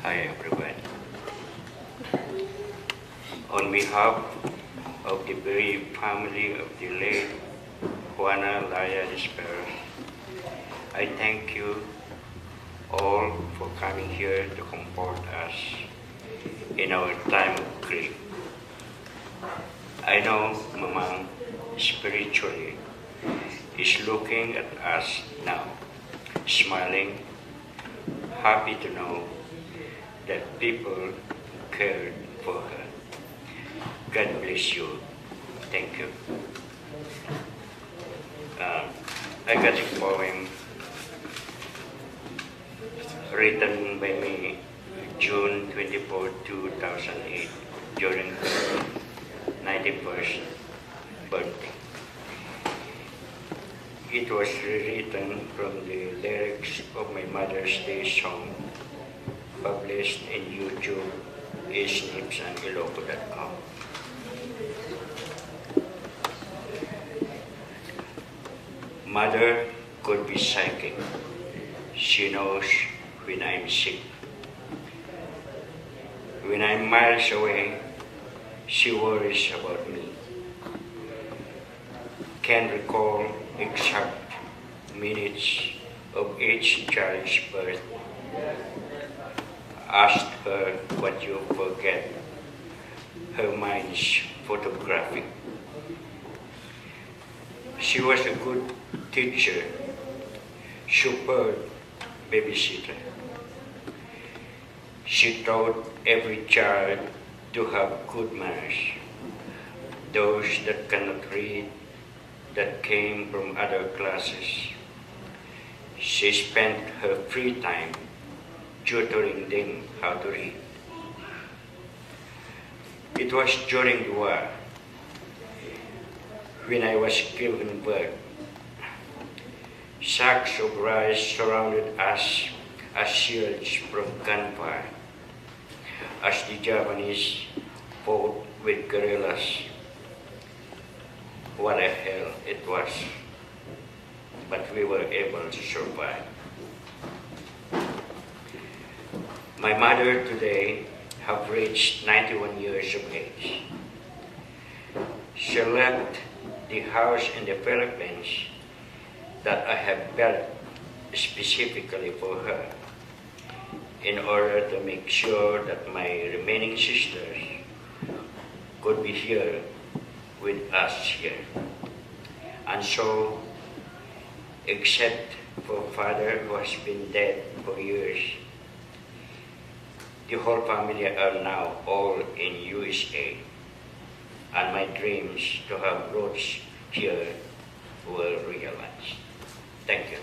Hi everyone. On behalf of the bereaved family of the late Juana, Laya, Nisperos, I thank you all for coming here to comfort us in our time of grief. I know Mama spiritually is looking at us now, smiling, happy to know that people cared for her. God bless you. Thank you. I got a poem written by me June 24, 2008 during her 91st birthday. It was rewritten from the lyrics of my Mother's Day song published in YouTube, ilocan-snd-fx. Mother could be psychic. She knows when I'm sick. When I'm miles away, she worries about me. Can't recall exact minutes of each child's birth. Asked her what you forget. Her mind's photographic. She was a good teacher, superb babysitter. She taught every child to have good manners. Those that cannot read, that came from other classes. She spent her free time tutoring them how to read. It was during the war, when I was given birth. Sacks of rice surrounded us as shields from gunfire, as the Japanese fought with guerrillas. What a hell it was, but we were able to survive. My mother today have reached 91 years of age. She left the house in the Philippines that I have built specifically for her in order to make sure that my remaining sisters could be here with us here. And so, except for father who has been dead for years, the whole family are now all in USA, and my dreams to have roots here were realized. Thank you.